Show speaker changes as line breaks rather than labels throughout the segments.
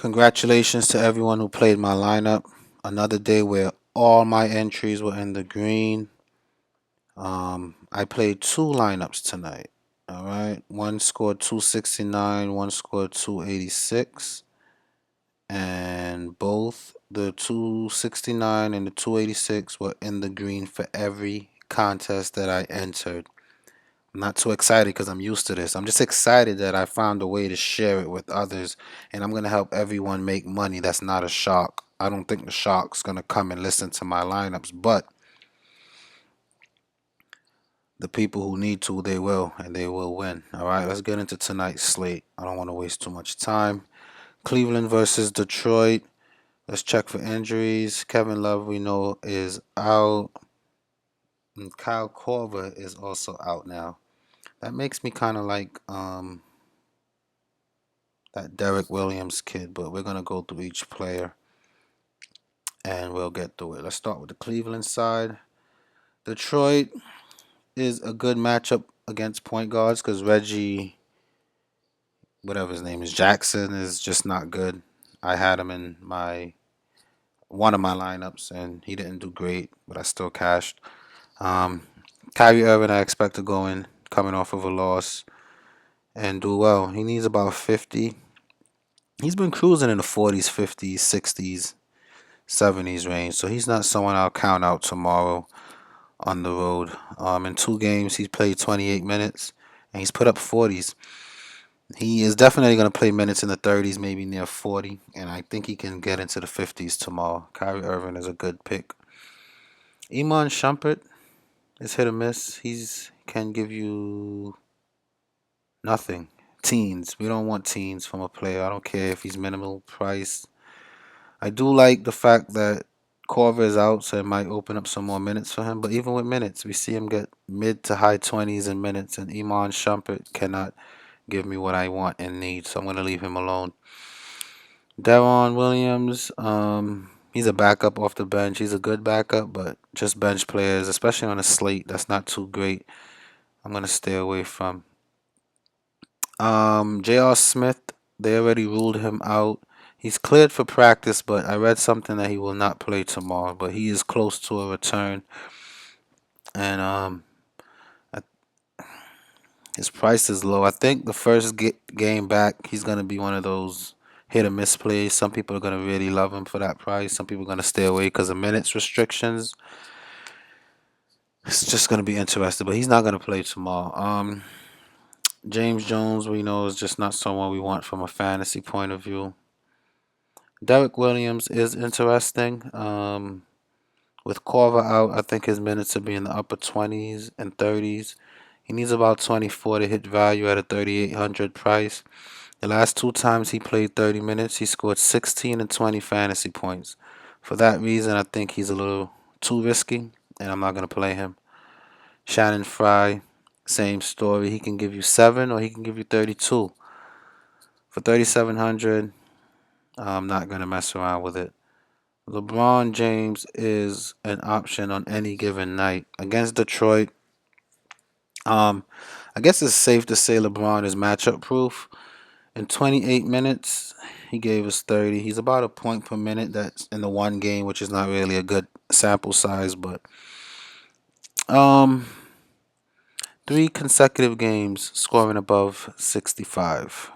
Congratulations to everyone who played my lineup. Another day where all my entries were in the green. I played two lineups tonight. All right. One scored 269, one scored 286. And both the 269 and the 286 were in the green for every contest that I entered. I'm not too excited because I'm used to this. I'm just excited that I found a way to share it with others, and I'm going to help everyone make money. That's not a shark. I don't think the shark's going to come and listen to my lineups, but the people who need to, they will, and they will win. All right, let's get into tonight's slate. I don't want to waste too much time. Cleveland versus Detroit. Let's check for injuries. Kevin Love, we know, is out. And Kyle Korver is also out now. That makes me kind of like that Derek Williams kid, but we're going to go through each player and we'll get through it. Let's start with the Cleveland side. Detroit is a good matchup against point guards because Reggie, whatever his name is, Jackson, is just not good. I had him in one of my lineups and he didn't do great, but I still cashed. Um, Kyrie Irving, I expect to go in coming off of a loss and do well. He needs about 50. He's been cruising in the 40s, 50s, 60s, 70s range, so he's not someone I'll count out tomorrow on the road. In two games, he's played 28 minutes and he's put up 40s. He is definitely going to play minutes in the 30s, maybe near 40, and I think he can get into the 50s tomorrow. Kyrie Irving is a good pick. Iman Shumpert is hit or miss. He's can give you nothing. Teens. We don't want teens from a player. I don't care if he's minimal price. I do like the fact that Korver is out, so it might open up some more minutes for him. But even with minutes, we see him get mid to high 20s in minutes, and Iman Shumpert cannot give me what I want and need, so I'm going to leave him alone. Deron Williams, he's a backup off the bench. He's a good backup, but just bench players, especially on a slate, that's not too great. I'm going to stay away from. J.R. Smith, they already ruled him out. He's cleared for practice, but I read something that he will not play tomorrow. But he is close to a return, and his price is low. I think the first game back, he's gonna be one of those hit or miss plays. Some people are gonna really love him for that price. Some people are gonna stay away because of minutes restrictions. It's just gonna be interesting, but he's not gonna play tomorrow. James Jones, we know, is just not someone we want from a fantasy point of view. Derek Williams is interesting. With Korver out, I think his minutes will be in the upper 20s and 30s. He needs about 24 to hit value at a 3,800 price. The last two times he played 30 minutes, he scored 16 and 20 fantasy points. For that reason, I think he's a little too risky, and I'm not going to play him. Shannon Fry, same story. He can give you 7 or he can give you 32. For 3,700, I'm not going to mess around with it. LeBron James is an option on any given night. Against Detroit, I guess it's safe to say LeBron is matchup proof. In 28 minutes, he gave us 30. He's about a point per minute. That's in the one game, which is not really a good sample size, but um, 3 consecutive games scoring above 65.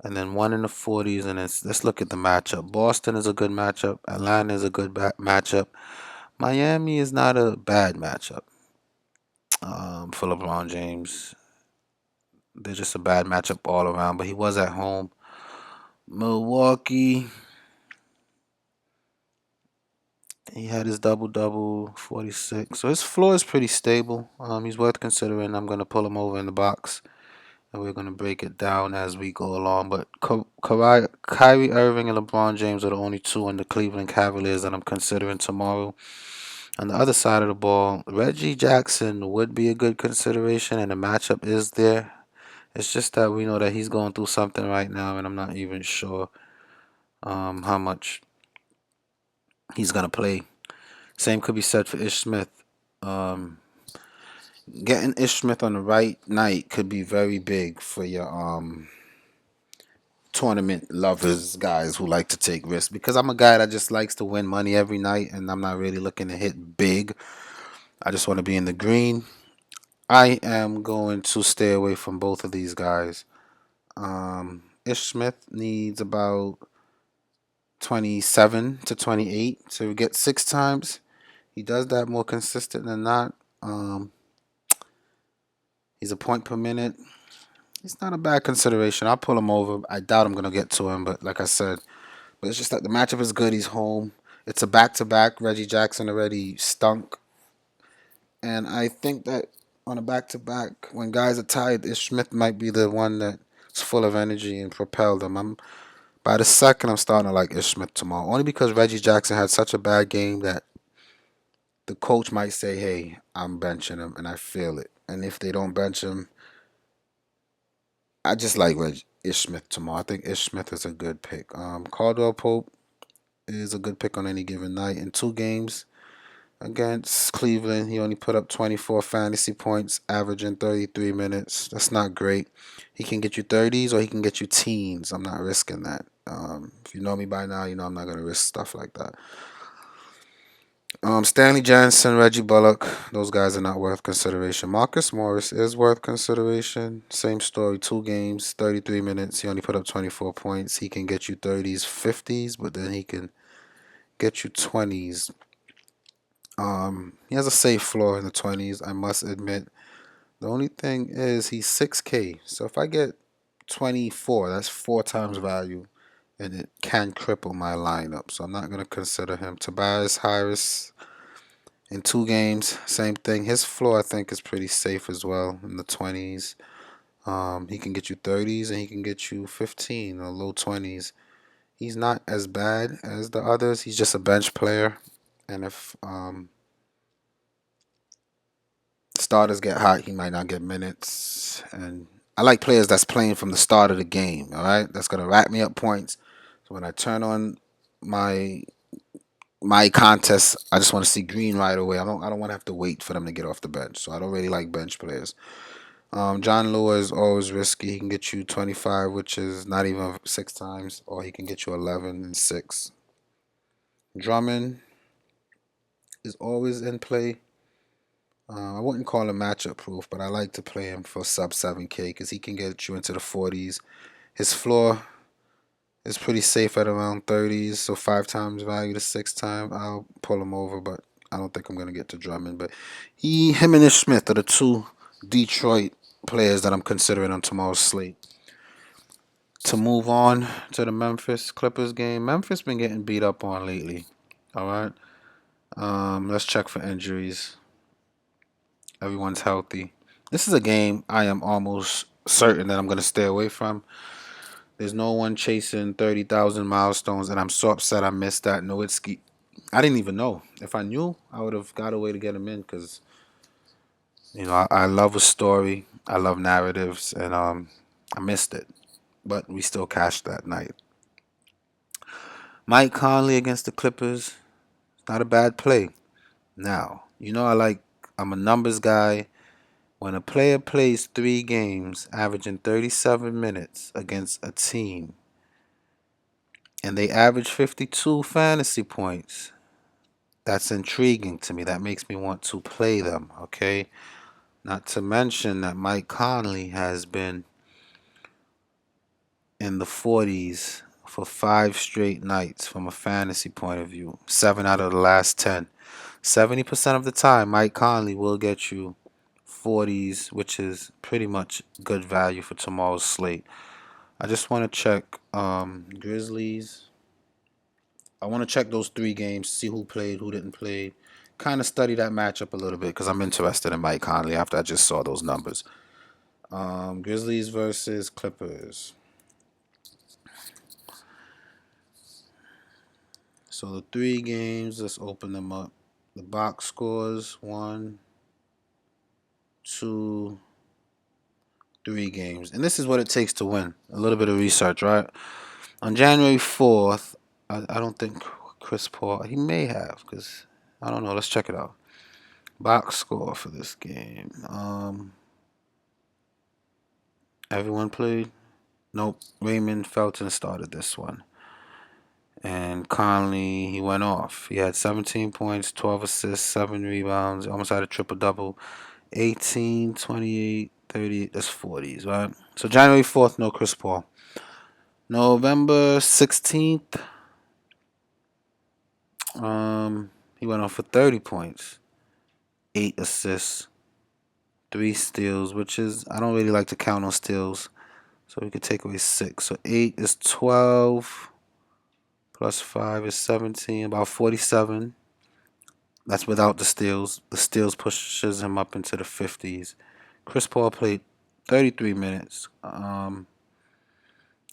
And then one in the 40s, and let's look at the matchup. Boston is a good matchup. Atlanta is a good matchup. Miami is not a bad matchup for LeBron James. They're just a bad matchup all around, but he was at home. Milwaukee, he had his double-double, 46. So his floor is pretty stable. He's worth considering. I'm going to pull him over in the box, and we're going to break it down as we go along. But Kyrie Irving and LeBron James are the only two in the Cleveland Cavaliers that I'm considering tomorrow. On the other side of the ball, Reggie Jackson would be a good consideration, and the matchup is there. It's just that we know that he's going through something right now, and I'm not even sure how much he's going to play. Same could be said for Ish Smith. Um, Getting Ish Smith on the right night could be very big for your tournament lovers, guys who like to take risks, because I'm a guy that just likes to win money every night, and I'm not really looking to hit big. I just want to be in the green. I am going to stay away from both of these guys. Ish Smith needs about 27 to 28 to get 6 times. He does that more consistent than not. He's a point per minute. He's not a bad consideration. I'll pull him over. I doubt I'm going to get to him, but like I said, but it's just that the matchup is good. He's home. It's a back-to-back. Reggie Jackson already stunk. And I think that on a back-to-back, when guys are tired, Ish Smith might be the one that's full of energy and propel them. By the second, I'm starting to like Ish Smith tomorrow. Only because Reggie Jackson had such a bad game that the coach might say, hey, I'm benching him, and I feel it. And if they don't bench him, I just like Ish Smith tomorrow. I think Ish Smith is a good pick. Caldwell Pope is a good pick on any given night. In 2 games against Cleveland, he only put up 24 fantasy points, averaging 33 minutes. That's not great. He can get you 30s or he can get you teens. I'm not risking that. If you know me by now, you know I'm not going to risk stuff like that. Stanley Jansen, Reggie Bullock, those guys are not worth consideration. Marcus Morris is worth consideration. Same story, 2 games, 33 minutes. He only put up 24 points. He can get you 30s, 50s, but then he can get you 20s. He has a safe floor in the 20s, I must admit. The only thing is he's 6K. So if I get 24, that's 4 times value, and it can cripple my lineup. So I'm not going to consider him. Tobias Harris, in 2 games, same thing. His floor, I think, is pretty safe as well in the 20s. He can get you 30s and he can get you 15 or low 20s. He's not as bad as the others. He's just a bench player. And if starters get hot, he might not get minutes. And I like players that's playing from the start of the game, all right? That's going to rack me up points. So when I turn on my contest, I just want to see green right away. I don't want to have to wait for them to get off the bench. So I don't really like bench players. John Lua is always risky. He can get you 25, which is not even 6 times, or he can get you 11 and 6. Drummond is always in play. I wouldn't call him matchup proof, but I like to play him for sub 7K because he can get you into the 40s. His floor is pretty safe at around 30s, so 5 times value to 6 times. I'll pull him over, but I don't think I'm going to get to Drummond. But him and Ish Smith are the 2 Detroit players that I'm considering on tomorrow's slate. To move on to the Memphis Clippers game, Memphis been getting beat up on lately. All right, let's check for injuries. Everyone's healthy. This is a game I am almost certain that I'm going to stay away from. There's no one chasing 30,000 milestones, and I'm so upset I missed that Nowitzki. I didn't even know. If I knew, I would have got a way to get him in because, I love a story. I love narratives, and I missed it. But we still cashed that night. Mike Conley against the Clippers. Not a bad play. Now, I'm a numbers guy. When a player plays 3 games, averaging 37 minutes against a team, and they average 52 fantasy points, that's intriguing to me. That makes me want to play them, okay? Not to mention that Mike Conley has been in the 40s for 5 straight nights from a fantasy point of view. 7 out of the last 10. 70% of the time, Mike Conley will get you 40s, which is pretty much good value for tomorrow's slate. I just want to check Grizzlies. I want to check those 3 games, see who played, who didn't play. Kind of study that matchup a little bit because I'm interested in Mike Conley after I just saw those numbers. Grizzlies versus Clippers. So the 3 games, let's open them up. The box scores 1, 2, 3 games. And this is what it takes to win. A little bit of research, right? On January 4th, I don't think Chris Paul, he may have, because I don't know. Let's check it out. Box score for this game. Everyone played. Nope. Raymond Felton started this one. And Conley, he went off. He had 17 points, 12 assists, 7 rebounds, almost had a triple-double. 18, 28, 38, that's 40s, right? So January 4th, no Chris Paul. November 16th, he went off for 30 points, 8 assists, 3 steals, which is, I don't really like to count on steals. So we could take away 6. So 8 is 12, plus 5 is 17, about 47. That's without the steals. The steals pushes him up into the 50s. Chris Paul played 33 minutes.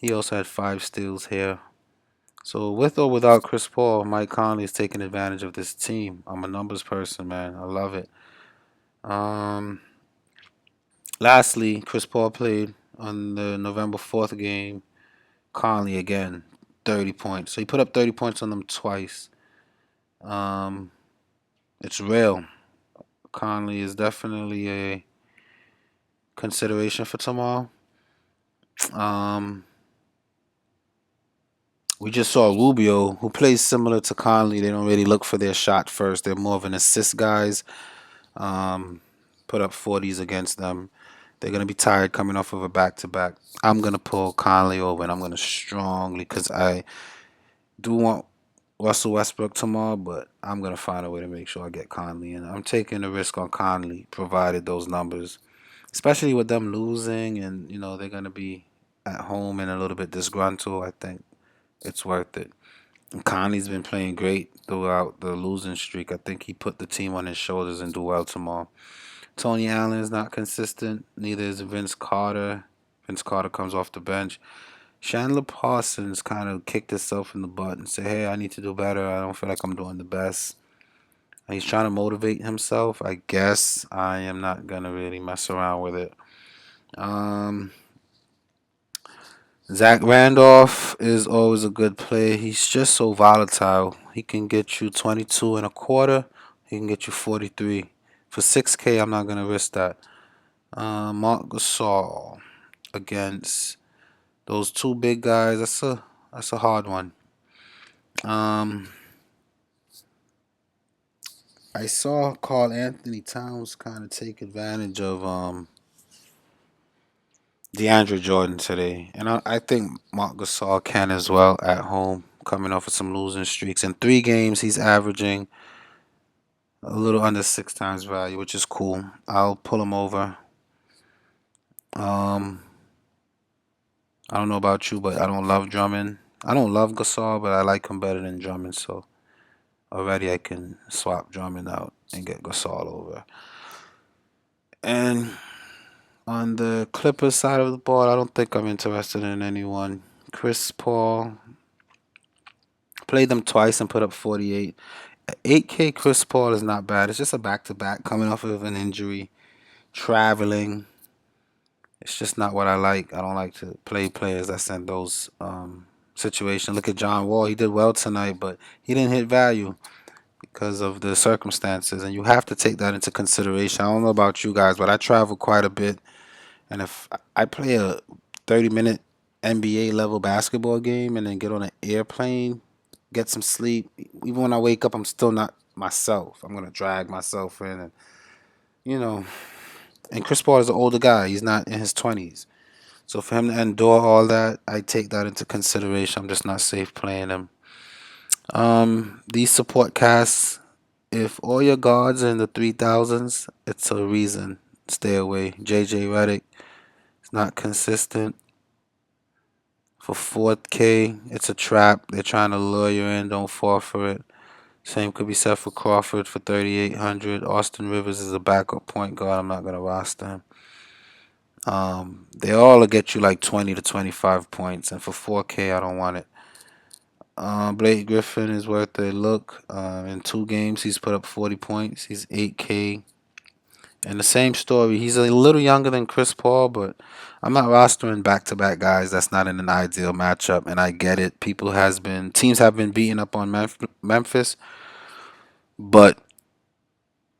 He also had 5 steals here. So with or without Chris Paul, Mike Conley is taking advantage of this team. I'm a numbers person, man. I love it. Lastly, Chris Paul played on the November 4th game. Conley again, 30 points. So he put up 30 points on them twice. It's real. Conley is definitely a consideration for tomorrow. We just saw Rubio, who plays similar to Conley. They don't really look for their shot first. They're more of an assist guys. Put up 40s against them. They're going to be tired coming off of a back-to-back. I'm going to pull Conley over, and I'm going to strongly, because I do want Russell Westbrook tomorrow, but I'm going to find a way to make sure I get Conley. And I'm taking the risk on Conley, provided those numbers, especially with them losing, and, you know, they're going to be at home and a little bit disgruntled. I think it's worth it. And Conley's been playing great throughout the losing streak. I think he put the team on his shoulders and do well tomorrow. Tony Allen is not consistent. Neither is Vince Carter. Vince Carter comes off the bench. Chandler Parsons kind of kicked himself in the butt and said, hey, I need to do better. I don't feel like I'm doing the best. And he's trying to motivate himself, I guess. I am not going to really mess around with it. Zach Randolph is always a good play. He's just so volatile. He can get you 22 and a quarter. He can get you 43. For 6K, I'm not going to risk that. Marc Gasol against those two big guys. That's a hard one. I saw Karl Anthony Towns kind of take advantage of DeAndre Jordan today, and I think Marc Gasol can as well at home, coming off of some losing streaks. In 3 games, he's averaging a little under 6 times value, which is cool. I'll pull him over. I don't know about you, but I don't love Drummond. I don't love Gasol, but I like him better than Drummond, so already I can swap Drummond out and get Gasol over. And on the Clippers side of the ball, I don't think I'm interested in anyone. Chris Paul played them twice and put up 48. 8K Chris Paul is not bad. It's just a back-to-back coming off of an injury, traveling. It's just not what I like. I don't like to play players that's in those situations. Look at John Wall. He did well tonight, but he didn't hit value because of the circumstances, and you have to take that into consideration. I don't know about you guys, but I travel quite a bit, and if I play a 30-minute NBA level basketball game and then get on an airplane, get some sleep, even when I wake up, I'm still not myself. I'm gonna drag myself in, and you know. And Chris Paul is an older guy. He's not in his 20s. So for him to endure all that, I take that into consideration. I'm just not safe playing him. These support casts, if all your guards are in the 3000s, it's a reason. Stay away. JJ Redick is not consistent. For 4K, it's a trap. They're trying to lure you in. Don't fall for it. Same could be said for Crawford for 3,800. Austin Rivers is a backup point guard. I'm not going to roster him. They all will get you like 20 to 25 points. And for 4K, I don't want it. Blake Griffin is worth a look. In 2 games, he's put up 40 points. He's 8K. And the same story. He's a little younger than Chris Paul, but I'm not rostering back-to-back guys. That's not in an ideal matchup, and I get it. Teams have been beating up on Memphis, but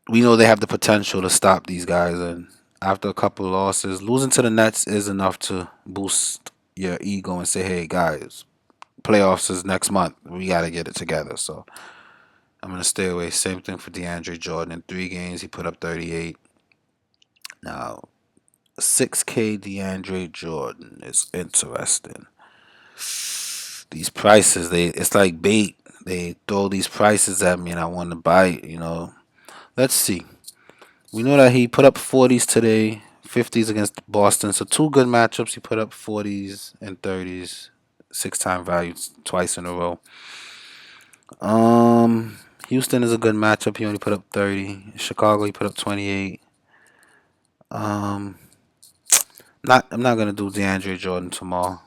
we know they have the potential to stop these guys. And after a couple of losses, losing to the Nets is enough to boost your ego and say, hey guys, playoffs is next month. We gotta get it together. So I'm gonna stay away. Same thing for DeAndre Jordan. In 3 games, he put up 38. Now 6K DeAndre Jordan is interesting. These prices, it's like bait. They throw these prices at me, and I want to buy it. Let's see. We know that he put up 40s today, 50s against Boston. So 2 good matchups. He put up 40s and 30s, 6-time value twice in a row. Houston is a good matchup. He only put up 30. Chicago, he put up 28. Um, I'm not gonna do DeAndre Jordan tomorrow.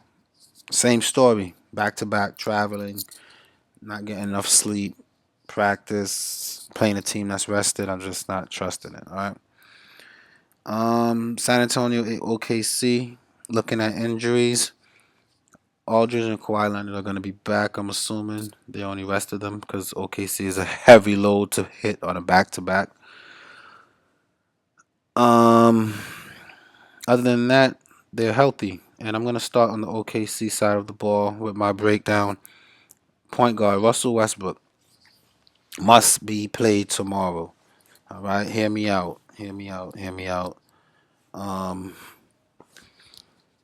Same story. Back to back traveling, not getting enough sleep, practice, playing a team that's rested. I'm just not trusting it. All right. San Antonio OKC. Looking at injuries, Aldridge and Kawhi Leonard are going to be back. I'm assuming they only rested them because OKC is a heavy load to hit on a back-to-back. Um, Other than that, they're healthy, and I'm going to start on the OKC side of the ball with my breakdown. Point guard Russell Westbrook must be played tomorrow. All right, hear me out. Hear me out. Hear me out. Um,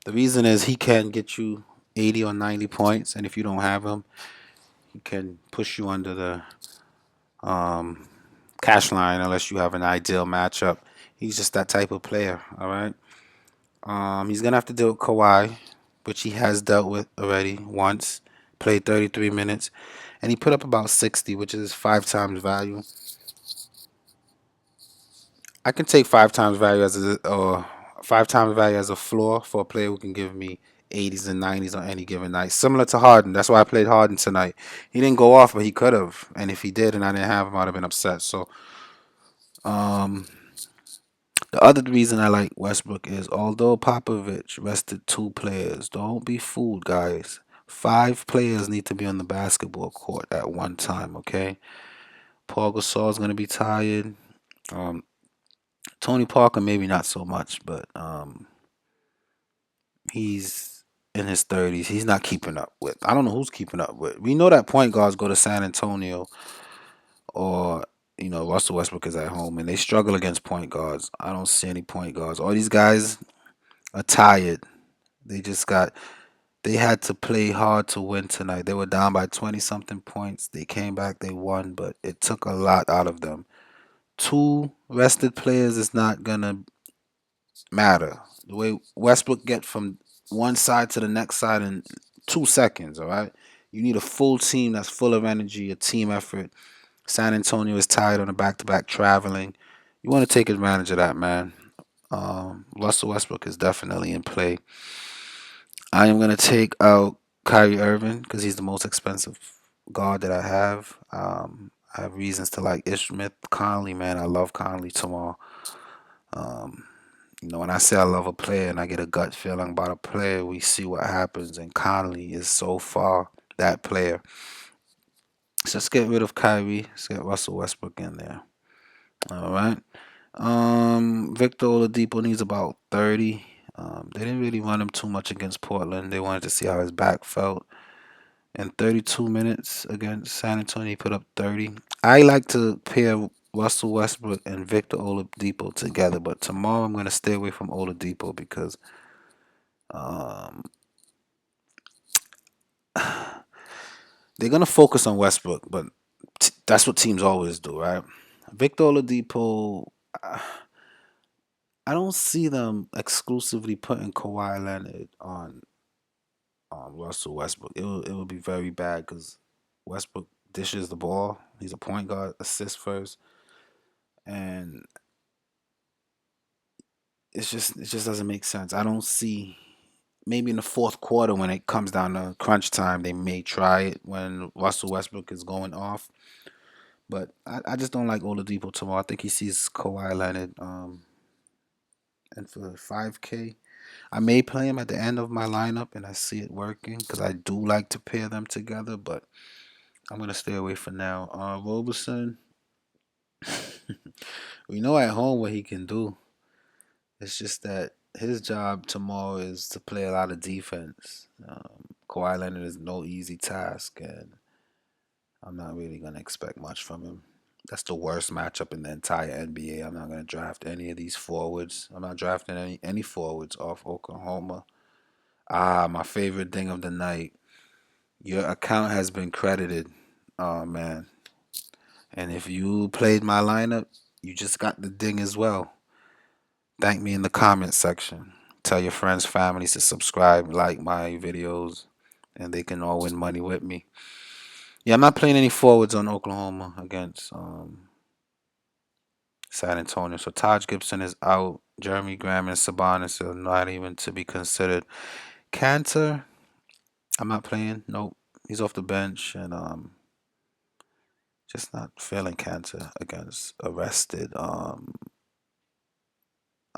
the reason is he can get you 80 or 90 points, and if you don't have him, he can push you under the cash line unless you have an ideal matchup. He's just that type of player. All right. He's gonna have to deal with Kawhi, which he has dealt with already once. Played 33 minutes, and he put up about 60, which is 5 times value. I can take 5 times value as a 5 times value as a floor for a player who can give me 80s and 90s on any given night. Similar to Harden. That's why I played Harden tonight. He didn't go off, but he could have. And if he did and I didn't have him, I'd have been upset. So um, the other reason I like Westbrook is although Popovich rested 2 players, don't be fooled, guys. 5 players need to be on the basketball court at one time, okay? Paul Gasol is going to be tired. Um, Tony Parker, maybe not so much, but he's in his 30s. He's not keeping up with. I don't know who's keeping up with. We know that point guards go to San Antonio or Russell Westbrook is at home and they struggle against point guards. I don't see any point guards. All these guys are tired. They just got they had to play hard to win tonight. They were down by 20 something points. They came back, they won, but it took a lot out of them. 2 rested players is not gonna matter. The way Westbrook get from one side to the next side in 2 seconds, all right? You need a full team that's full of energy, a team effort. San Antonio is tired on a back-to-back traveling. You want to take advantage of that, man. Russell Westbrook is definitely in play. I am going to take out Kyrie Irving because he's the most expensive guard that I have. I have reasons to like Ish Smith. Conley, man, I love Conley tomorrow. Um, when I say I love a player and I get a gut feeling about a player, we see what happens. And Conley is so far that player. So let's get rid of Kyrie. Let's get Russell Westbrook in there. All right. Victor Oladipo needs about 30. They didn't really run him too much against Portland. They wanted to see how his back felt. In 32 minutes against San Antonio, he put up 30. I like to pair Russell Westbrook and Victor Oladipo together, but tomorrow I'm going to stay away from Oladipo because um, they're going to focus on Westbrook, but that's what teams always do, right? Victor Oladipo, I don't see them exclusively putting Kawhi Leonard on Russell Westbrook. It will be very bad because Westbrook dishes the ball. He's a point guard, assist first, and it just doesn't make sense. I don't see. Maybe in the fourth quarter when it comes down to crunch time, they may try it when Russell Westbrook is going off. But I just don't like Oladipo tomorrow. I think he sees Kawhi Leonard. And for 5K, I may play him at the end of my lineup, and I see it working because I do like to pair them together. But I'm gonna stay away for now. Roberson, we know at home what he can do. It's just that his job tomorrow is to play a lot of defense. Kawhi Leonard is no easy task, and I'm not really gonna expect much from him. That's the worst matchup in the entire NBA. I'm not gonna draft any of these forwards. I'm not drafting any forwards off Oklahoma. My favorite thing of the night. Your account has been credited. Oh man. And if you played my lineup, you just got the ding as well. Thank me in the comment section. Tell your friends, families to subscribe, like my videos, and they can all win money with me. Yeah, I'm not playing any forwards on Oklahoma against San Antonio. So Taj Gibson is out. Jeremy Graham and Sabonis are not even to be considered. Cantor, I'm not playing. Nope, he's off the bench, and just not feeling Cantor against arrested. I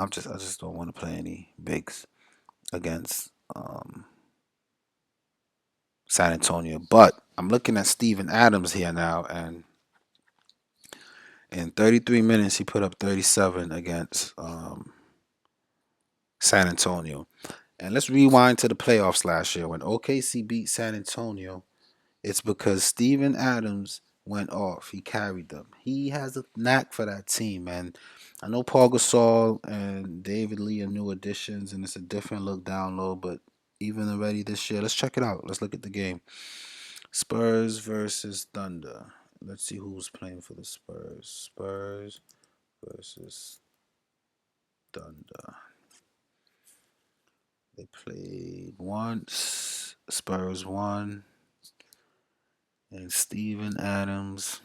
just don't want to play any bigs against San Antonio. But I'm looking at Steven Adams here now, and in 33 minutes he put up 37 against San Antonio. And let's rewind to the playoffs last year when OKC beat San Antonio. It's because Steven Adams went off. He carried them. He has a knack for that team, and I know Paul Gasol and David Lee are new additions, and it's a different look down low. But even already this year, let's check it out. Let's look at the game. Spurs versus Thunder. Let's see who's playing for the Spurs. Spurs versus Thunder. They played once. Spurs won. And Steven Adams.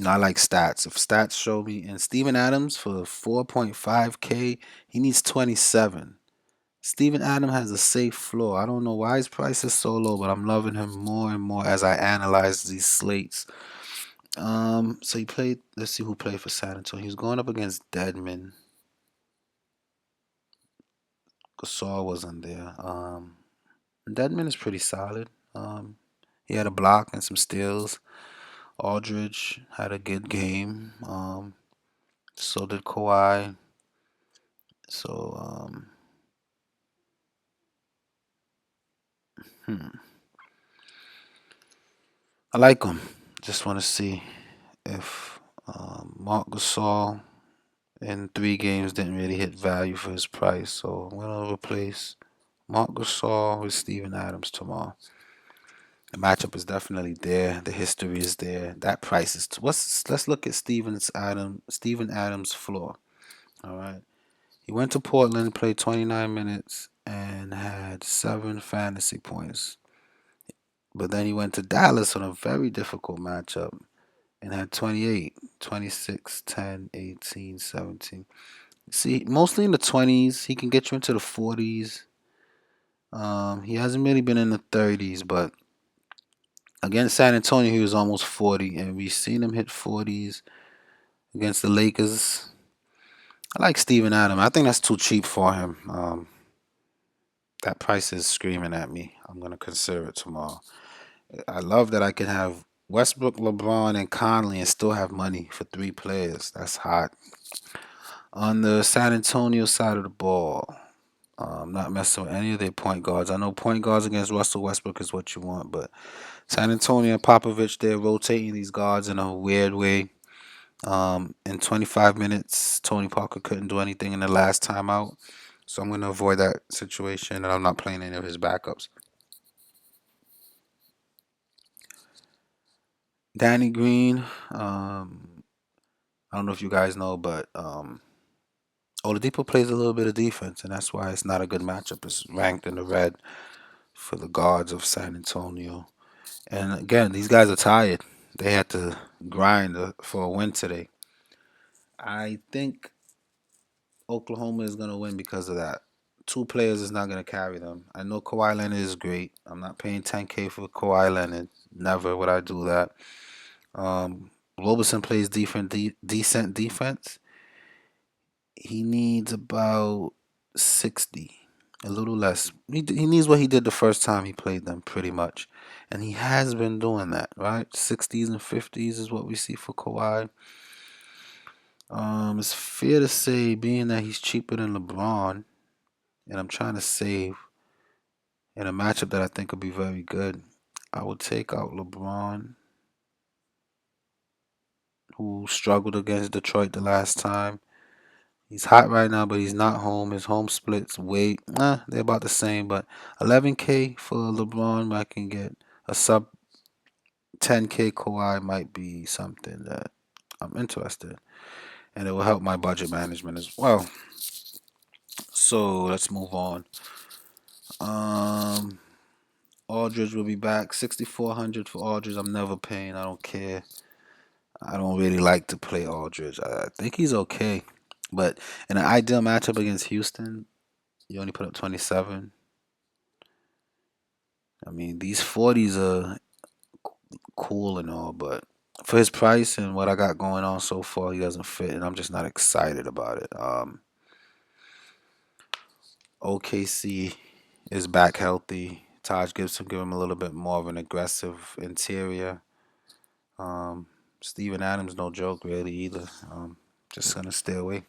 I like stats. If stats show me, and Steven Adams for 4.5K, he needs 27. Steven Adams has a safe floor. I don't know why his price is so low, but I'm loving him more and more as I analyze these slates. So he played. Let's see who played for San Antonio. He was going up against Deadman. Gasol wasn't there. Deadman is pretty solid. He had a block and some steals. Aldridge had a good game. So did Kawhi. So I like him. Just want to see if Marc Gasol in 3 games didn't really hit value for his price. So I'm gonna replace Marc Gasol with Steven Adams tomorrow. The matchup is definitely there. The history is there. That price is. Let's look at Steven Adams' floor. All right. He went to Portland, played 29 minutes, and had 7 fantasy points. But then he went to Dallas on a very difficult matchup and had 28, 26, 10, 18, 17. See, mostly in the 20s. He can get you into the 40s. He hasn't really been in the 30s, but against San Antonio, he was almost 40, and we've seen him hit 40s against the Lakers. I like Steven Adams. I think that's too cheap for him. That price is screaming at me. I'm going to consider it tomorrow. I love that I can have Westbrook, LeBron, and Conley and still have money for 3 players. That's hot. On the San Antonio side of the ball, I'm not messing with any of their point guards. I know point guards against Russell Westbrook is what you want, but San Antonio and Popovich, they're rotating these guards in a weird way. In 25 minutes, Tony Parker couldn't do anything in the last timeout. So I'm going to avoid that situation, and I'm not playing any of his backups. Danny Green, I don't know if you guys know, but Oladipo plays a little bit of defense, and that's why it's not a good matchup. It's ranked in the red for the guards of San Antonio. And again, these guys are tired. They had to grind for a win today. I think Oklahoma is going to win because of that. 2 players is not going to carry them. I know Kawhi Leonard is great. I'm not paying 10K for Kawhi Leonard. Never would I do that. Roberson plays decent defense. He needs about 60. A little less. He needs what he did the first time he played them, pretty much. And he has been doing that, right? 60s and 50s is what we see for Kawhi. It's fair to say, being that he's cheaper than LeBron, and I'm trying to save in a matchup that I think would be very good, I would take out LeBron, who struggled against Detroit the last time. He's hot right now, but he's not home. His home splits weight, they're about the same. But 11K for LeBron, I can get a sub 10K Kawhi might be something that I'm interested in, and it will help my budget management as well. So let's move on. Um, Aldridge will be back. 6,400 for Aldridge. I'm never paying. I don't care. I don't really like to play Aldridge. I think he's okay, but in an ideal matchup against Houston, you only put up 27. I mean, these 40s are cool and all, but for his price and what I got going on so far, he doesn't fit, and I'm just not excited about it. OKC is back healthy. Taj Gibson give him a little bit more of an aggressive interior. Um, Steven Adams, no joke really either. Just gonna stay away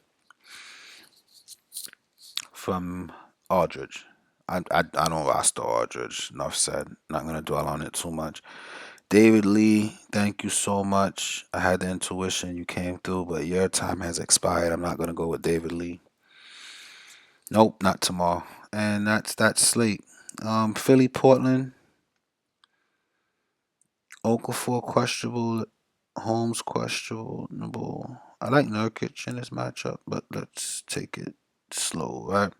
from Aldridge. I don't roster Aldridge. Enough said. Not gonna dwell on it too much. David Lee, thank you so much. I had the intuition you came through, but your time has expired. I'm not gonna go with David Lee. Nope, not tomorrow. And that's slate. Philly, Portland, Okafor questionable, Holmes questionable. I like Nurkic in this matchup, but let's take it slow, right?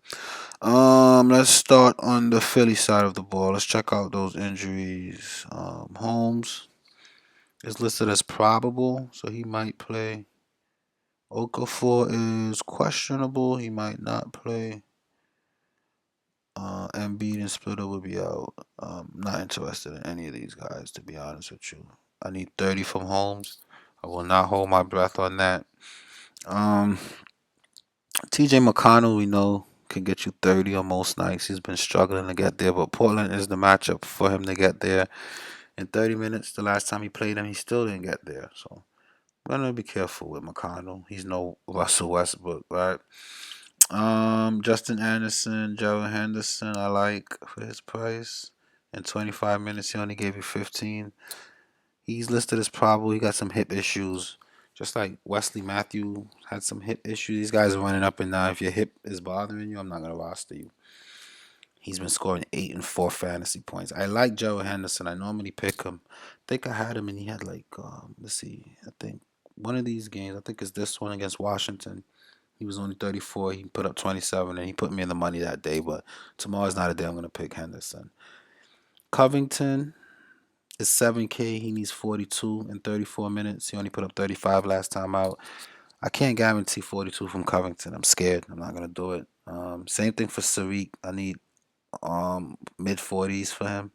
Let's start on the Philly side of the ball. Let's check out those injuries. Holmes is listed as probable, so he might play. Okafor is questionable. He might not play. Embiid and Splitter will be out. Not interested in any of these guys, to be honest with you. I need 30 from Holmes. I will not hold my breath on that. Um, TJ McConnell, we know, can get you 30 on most nights. He's been struggling to get there, but Portland is the matchup for him to get there. In 30 minutes, the last time he played him, he still didn't get there. So I'm gonna be careful with McConnell. He's no Russell Westbrook, right? Justin Anderson, Gerald Henderson, I like for his price. In 25 minutes, he only gave you 15. He's listed as probable. He got some hip issues. Just like Wesley Matthews had some hip issues. These guys are running up and down. If your hip is bothering you, I'm not gonna roster you. He's been scoring 8 and 4 fantasy points. I like Gerald Henderson. I normally pick him. I think I had him and he had like let's see. I think one of these games, I think it's this one against Washington. He was only 34. He put up 27, and he put me in the money that day. But tomorrow's not a day I'm going to pick Henderson. Covington is 7K. He needs 42 in 34 minutes. He only put up 35 last time out. I can't guarantee 42 from Covington. I'm scared. I'm not going to do it. Same thing for Sariq. I need mid 40s for him.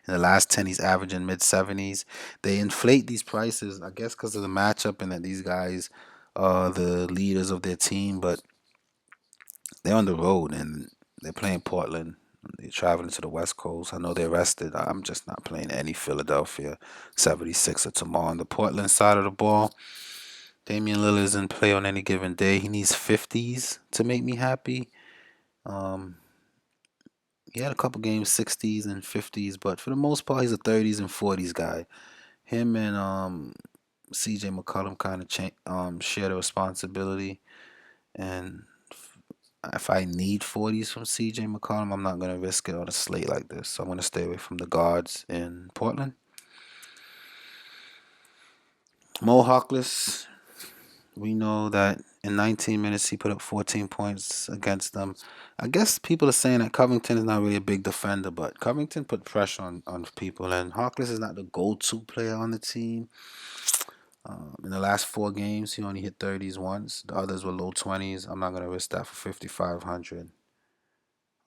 In the last 10, he's averaging mid 70s. They inflate these prices, I guess, because of the matchup and that these guys are the leaders of their team. But they're on the road and they're playing Portland. They're traveling to the West Coast. I know they're rested. I'm just not playing any Philadelphia 76er tomorrow. On the Portland side of the ball, Damian Lillard is in play on any given day. He needs 50s to make me happy. Um, he had a couple games 60s and 50s, but for the most part, he's a 30s and 40s guy. Him and CJ McCollum kind of share the responsibility, and if I need 40s from CJ McCollum, I'm not going to risk it on a slate like this. So I'm going to stay away from the guards in Portland. Mo Harkless, we know that in 19 minutes he put up 14 points against them. I guess people are saying that Covington is not really a big defender, but Covington put pressure on people, and Harkless is not the go-to player on the team. In the last 4 games, he only hit 30s once. The others were low 20s. I'm not going to risk that for 5,500.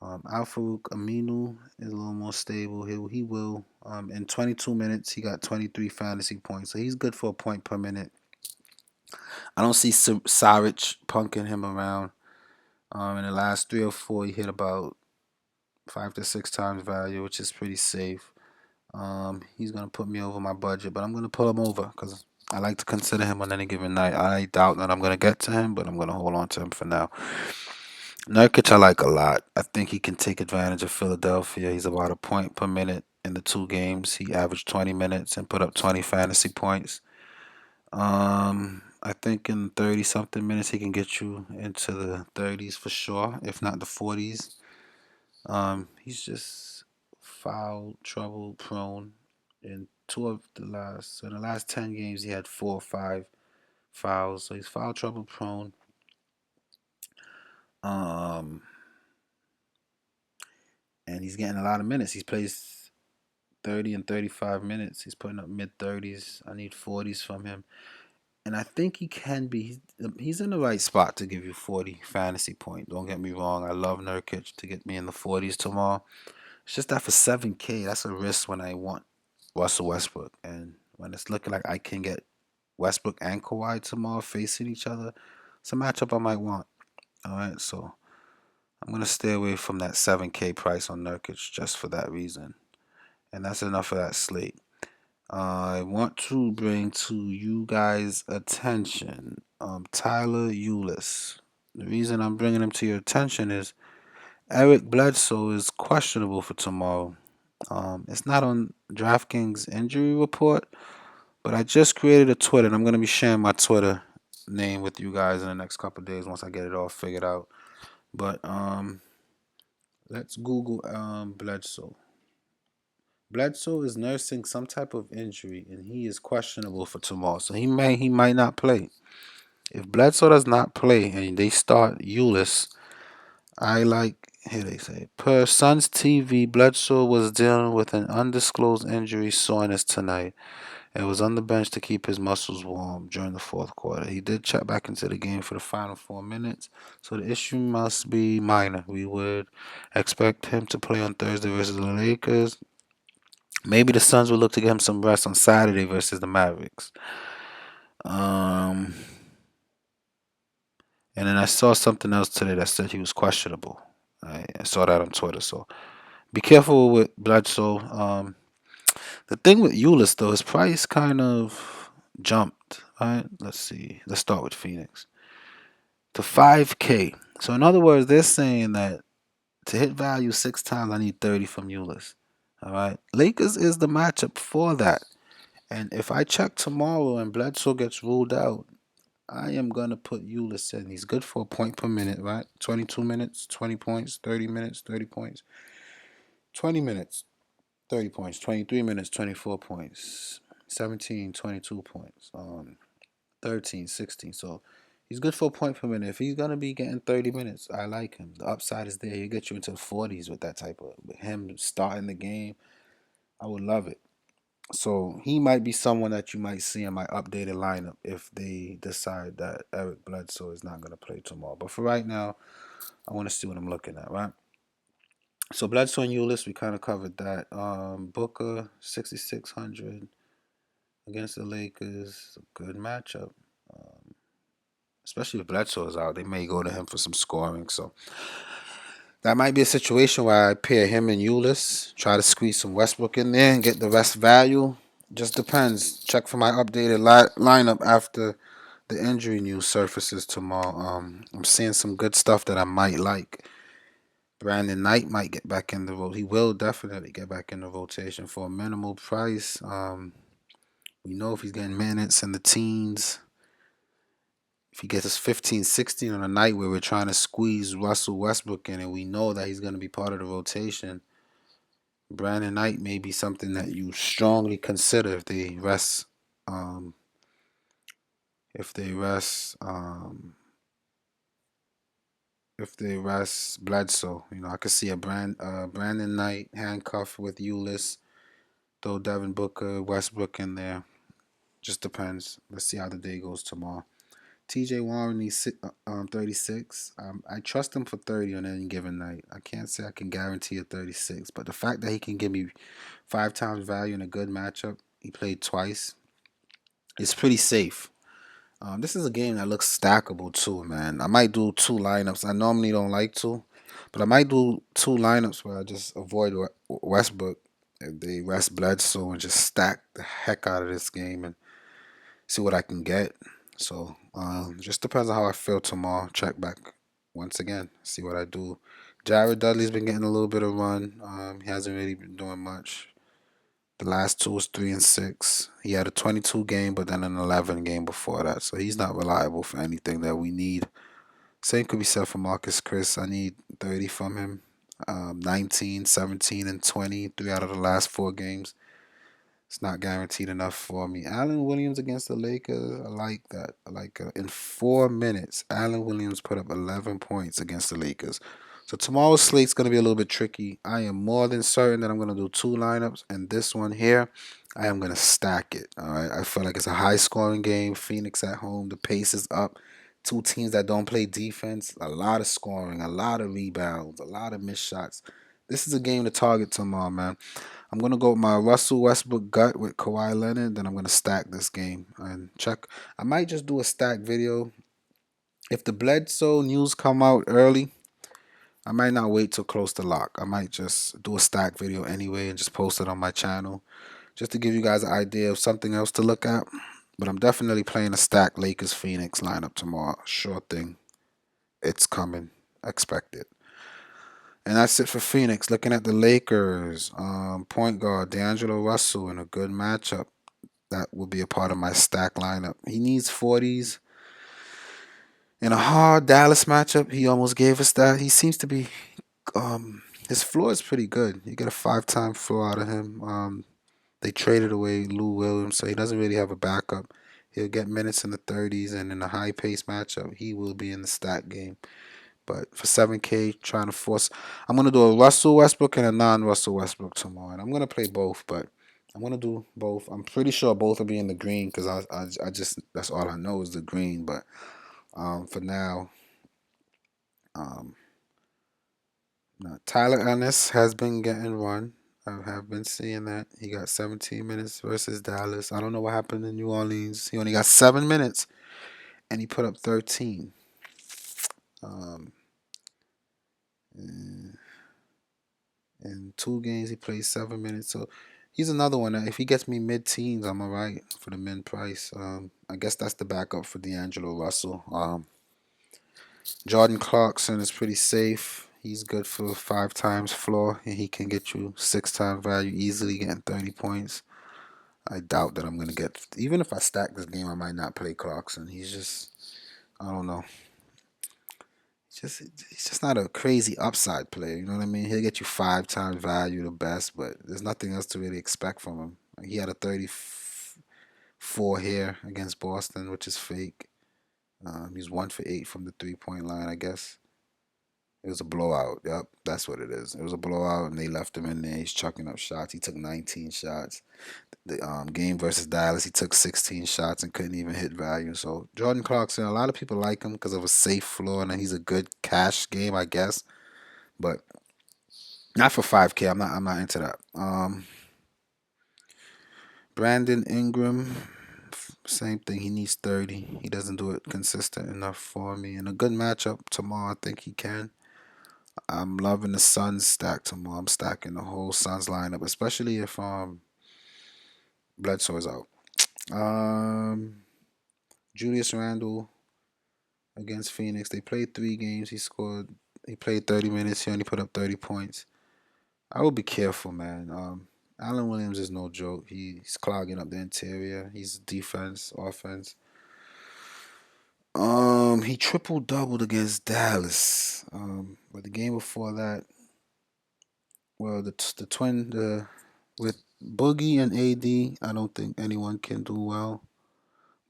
Al-Farouq Aminu is a little more stable. He will. In 22 minutes, he got 23 fantasy points. So he's good for a point per minute. I don't see Saric punking him around. In the last 3 or 4, he hit about 5 to 6 times value, which is pretty safe. He's gonna put me over my budget, but I'm gonna pull him over because I like to consider him on any given night. I doubt that I'm gonna get to him, but I'm gonna hold on to him for now. Nurkic, I like a lot. I think he can take advantage of Philadelphia. He's about a point per minute in the 2 games. He averaged 20 minutes and put up 20 fantasy points. I think in 30 something minutes he can get you into the 30s for sure, if not the 40s. He's just foul trouble prone. In the last 10 games, he had 4 or 5 fouls, so he's foul trouble prone. Um, and he's getting a lot of minutes. He's plays 30 and 35 minutes. He's putting up mid 30s. I need 40s from him. And I think he can be. He's in the right spot to give you 40 fantasy points. Don't get me wrong. I love Nurkic to get me in the 40s tomorrow. It's just that for 7K, that's a risk when I want Russell Westbrook. And when it's looking like I can get Westbrook and Kawhi tomorrow facing each other, it's a matchup I might want. All right, so I'm going to stay away from that 7K price on Nurkic just for that reason. And that's enough of that slate. I want to bring to you guys' attention Tyler Ulis. The reason I'm bringing him to your attention is Eric Bledsoe is questionable for tomorrow. It's not on DraftKings injury report, but I just created a Twitter, and I'm going to be sharing my Twitter name with you guys in the next couple of days once I get it all figured out. But let's Google Bledsoe. Bledsoe is nursing some type of injury, and he is questionable for tomorrow. So he might not play. If Bledsoe does not play and they start Ulis, I like, here they say, per Suns TV, Bledsoe was dealing with an undisclosed injury soreness tonight and was on the bench to keep his muscles warm during the fourth quarter. He did check back into the game for the final 4 minutes, so the issue must be minor. We would expect him to play on Thursday versus the Lakers. Maybe the Suns will look to get him some rest on Saturday versus the Mavericks. And then I saw something else today that said he was questionable. I saw that on Twitter. So be careful with Bledsoe. The thing with Ulis, though, his price kind of jumped. Right? Let's see. Let's start with Phoenix. To 5K. So in other words, they're saying that to hit value 6 times, I need 30 from Ulis. All right. Lakers is the matchup for that. And if I check tomorrow and Bledsoe gets ruled out, I am going to put Ulis in. He's good for a point per minute, right? 22 minutes, 20 points, 30 minutes, 30 points. 20 minutes, 30 points. 23 minutes, 24 points. 17, 22 points. 13, 16. So he's good for a point per minute. If he's going to be getting 30 minutes, I like him. The upside is there. He'll get you into the 40s with that type of, with him starting the game. I would love it. So he might be someone that you might see in my updated lineup if they decide that Eric Bledsoe is not going to play tomorrow. But for right now, I want to see what I'm looking at, right? So Bledsoe and Ulis, we kind of covered that. Booker, 6,600 against the Lakers. A good matchup. Especially if Bledsoe is out. They may go to him for some scoring. So that might be a situation where I pair him and Ulis, try to squeeze some Westbrook in there and get the rest value. Just depends. Check for my updated lineup after the injury news surfaces tomorrow. I'm seeing some good stuff that I might like. Brandon Knight might get back in the rotation. He will definitely get back in the rotation for a minimal price. We know if he's getting minutes in the teens, if he gets us 15, 16 on a night where we're trying to squeeze Russell Westbrook in and we know that he's going to be part of the rotation, Brandon Knight may be something that you strongly consider if they rest if they rest Bledsoe. You know, I could see a Brandon Knight handcuffed with Ulis, throw Devin Booker, Westbrook in there. Just depends. Let's see how the day goes tomorrow. TJ Warren needs 36. I trust him for 30 on any given night. I can't say I can guarantee a 36, but the fact that he can give me 5 times value in a good matchup, he played twice, it's pretty safe. This is a game that looks stackable too, man. I might do 2 lineups. I normally don't like to, But I might do two lineups where I just avoid Westbrook if they rest Bledsoe and just stack the heck out of this game and see what I can get. So just depends on how I feel tomorrow. Check back once again, see what I do. Jared Dudley's been getting a little bit of run. He hasn't really been doing much. The last two was 3 and 6. He had a 22 game, but then an 11 game before that. So he's not reliable for anything that we need. Same could be said for Marcus Chris. I need 30 from him. 19, 17, and 20, 3 out of the last 4 games. It's not guaranteed enough for me. Allen Williams against the Lakers. I like that. I like in 4 minutes, Allen Williams put up 11 points against the Lakers. So tomorrow's slate's going to be a little bit tricky. I am more than certain that I'm going to do 2 lineups. And this one here, I am going to stack it. All right. I feel like it's a high scoring game. Phoenix at home. The pace is up. Two teams that don't play defense. A lot of scoring. A lot of rebounds. A lot of missed shots. This is a game to target tomorrow, man. I'm going to go with my Russell Westbrook gut with Kawhi Leonard. Then I'm going to stack this game and check. I might just do a stack video. If the Bledsoe news come out early, I might not wait till close to lock. I might just do a stack video anyway and just post it on my channel just to give you guys an idea of something else to look at. But I'm definitely playing a stack Lakers Phoenix lineup tomorrow. Sure thing. It's coming. Expect it. And that's it for Phoenix. Looking at the Lakers, point guard D'Angelo Russell in a good matchup. That will be a part of my stack lineup. He needs 40s. In a hard Dallas matchup, he almost gave us that. He seems to be, his floor is pretty good. You get a 5-time floor out of him. They traded away Lou Williams, so he doesn't really have a backup. He'll get minutes in the 30s, and in a high-paced matchup, he will be in the stack game. But for 7K, trying to force, I'm gonna do a Russell Westbrook and a non-Russell Westbrook tomorrow, and I'm gonna play both. But I'm gonna do both. I'm pretty sure both will be in the green because I just that's all I know is the green. But for now, um, Tyler Ennis has been getting run. I have been seeing that he got 17 minutes versus Dallas. I don't know what happened in New Orleans. He only got 7 minutes, and he put up 13. Um, in 2 games, he played 7 minutes. So he's another one that if he gets me mid-teens, I'm all right for the min price. I guess that's the backup for D'Angelo Russell. Jordan Clarkson is pretty safe. He's good for 5 times floor, and he can get you 6 times value easily, getting 30 points. I doubt that I'm going to get... Even if I stack this game, I might not play Clarkson. He's just... I don't know. He's just not a crazy upside player. You know what I mean? He'll get you 5 times value, the best, but there's nothing else to really expect from him. He had a 34 here against Boston, which is fake. He's 1 for 8 from the 3-point line, I guess. It was a blowout. Yep, that's what it is. It was a blowout, and they left him in there. He's chucking up shots. He took 19 shots. The game versus Dallas, he took 16 shots and couldn't even hit value. So Jordan Clarkson, a lot of people like him because of a safe floor, and he's a good cash game, I guess. But not for 5K. I'm not into that. Brandon Ingram, same thing. He needs 30. He doesn't do it consistent enough for me. In a good matchup tomorrow, I think he can. I'm loving the Suns stack tomorrow. I'm stacking the whole Suns lineup, especially if Bledsoe is out. Julius Randle against Phoenix. They played 3 games. He played 30 minutes. He only put up 30 points. I would be careful, man. Allen Williams is no joke. He's clogging up the interior. He's defense, offense. He triple-doubled against Dallas. But the game before that, well, with Boogie and AD, I don't think anyone can do well.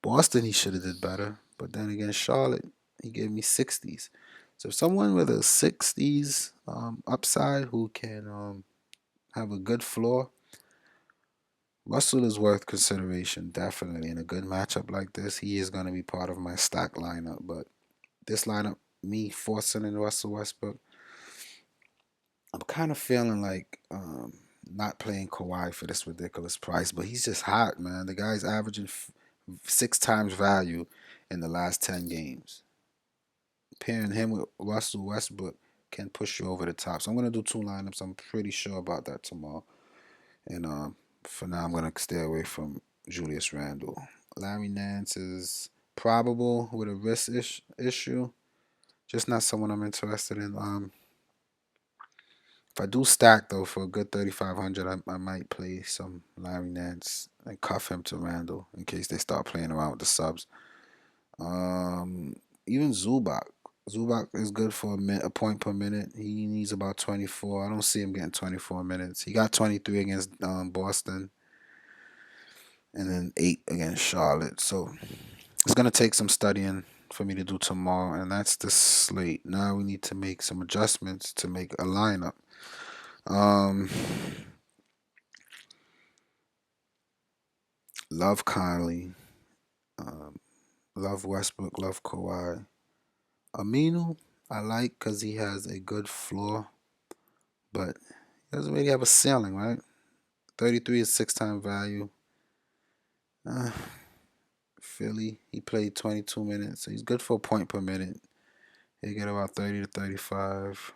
Boston, he should have did better. But then again, Charlotte, he gave me 60s. So someone with a 60s upside who can have a good floor, Russell is worth consideration, definitely. In a good matchup like this, he is going to be part of my stack lineup. But this lineup, me forcing in Russell Westbrook, I'm kind of feeling like not playing Kawhi for this ridiculous price. But he's just hot, man. The guy's averaging 6 times value in the last 10 games. Pairing him with Russell Westbrook, can push you over the top. So I'm gonna do 2 lineups. I'm pretty sure about that tomorrow. And for now, I'm gonna stay away from Julius Randle. Larry Nance is probable with a wrist issue. Just not someone I'm interested in. If I do stack though for a good 3,500, I might play some Larry Nance and cuff him to Randle in case they start playing around with the subs. Even Zubac. Zubac is good for a point per minute. He needs about 24. I don't see him getting 24 minutes. He got 23 against Boston, and then 8 against Charlotte. So it's gonna take some studying for me to do tomorrow, and that's the slate. Now we need to make some adjustments to make a lineup. Love Conley. Love Westbrook. Love Kawhi. Aminu, I like because he has a good floor, but he doesn't really have a ceiling, right? 33 is 6-time value. Philly, he played 22 minutes, so he's good for a point per minute. He'll get about 30 to 35.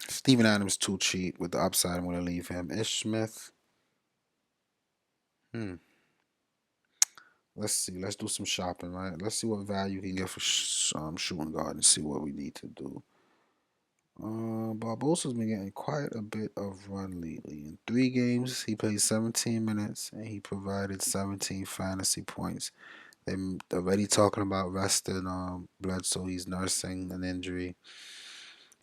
Steven Adams too cheap. With the upside, I'm going to leave him. Ish Smith. Let's see. Let's do some shopping, right? Let's see what value he can get for shooting guard and see what we need to do. Barbosa's been getting quite a bit of run lately. In 3 games, he played 17 minutes and he provided 17 fantasy points. They're already talking about resting Bledsoe. He's nursing an injury.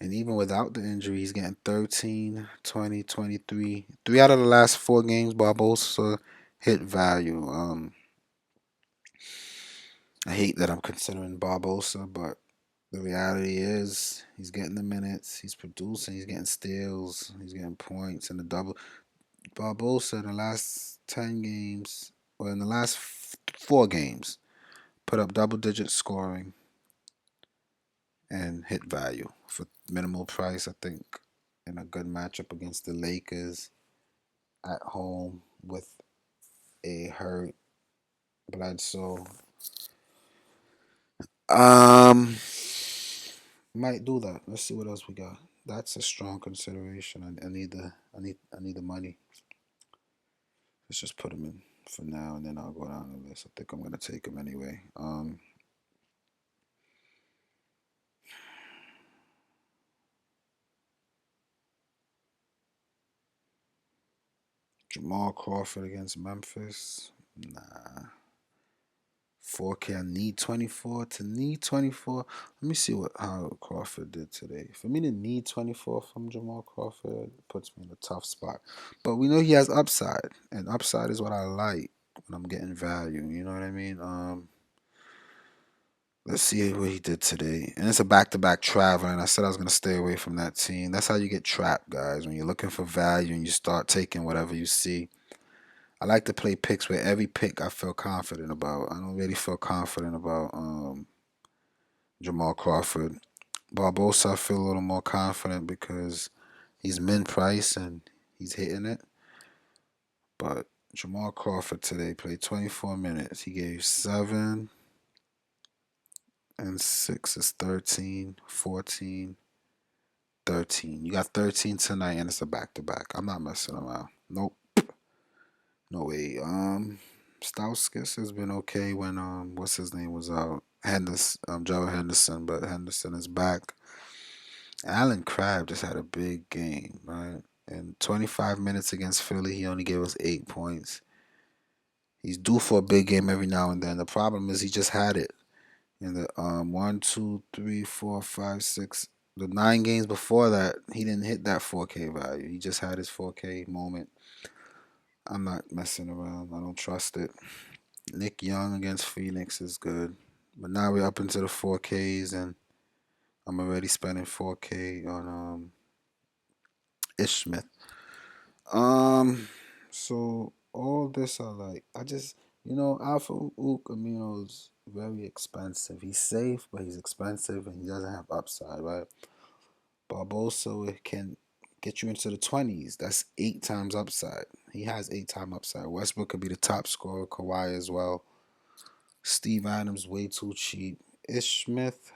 And even without the injury, he's getting 13, 20, 23. 3 out of the last 4 games, Barbosa hit value. I hate that I'm considering Barbosa, but the reality is he's getting the minutes, he's producing, he's getting steals, he's getting points and the double. Barbosa in the last 10 games, or in the last 4 games, put up double-digit scoring and hit value for minimal price. I think in a good matchup against the Lakers at home with a hurt Bledsoe. Might do that. Let's see what else we got. That's a strong consideration. I need the money. Let's just put him in for now, and then I'll go down the list. I think I'm gonna take him anyway. Jamal Crawford against Memphis. Nah. 4K. I need 24 to need 24. Let me see how Crawford did today. For me to need 24 from Jamal Crawford puts me in a tough spot. But we know he has upside, and upside is what I like when I'm getting value. You know what I mean? Let's see what he did today. And it's a back-to-back travel, and I said I was gonna stay away from that team. That's how you get trapped, guys. When you're looking for value and you start taking whatever you see. I like to play picks where every pick I feel confident about. I don't really feel confident about Jamal Crawford. Barbosa, I feel a little more confident because he's min-price and he's hitting it. But Jamal Crawford today played 24 minutes. He gave 7 and 6 is 13, 14, 13. You got 13 tonight and it's a back-to-back. I'm not messing around. Nope. No way. Stauskas has been okay when what's his name was out. Joe Henderson, but Henderson is back. Alan Crabbe just had a big game, right? In 25 minutes against Philly, he only gave us 8 points. He's due for a big game every now and then. The problem is he just had it in the 1, 2, 3, 4, 5, 6. The 9 games before that, he didn't hit that 4K value. He just had his 4K moment. I'm not messing around. I don't trust it. Nick Young against Phoenix is good. But now we're up into the 4Ks, and I'm already spending 4K on Ish Smith. So all this I like. I just, Alpha Ook Amino is very expensive. He's safe, but he's expensive, and he doesn't have upside, right? Barbosa can get you into the 20s. That's 8 times upside. He has 8 times upside. Westbrook could be the top scorer. Kawhi as well. Steve Adams way too cheap. Ish Smith,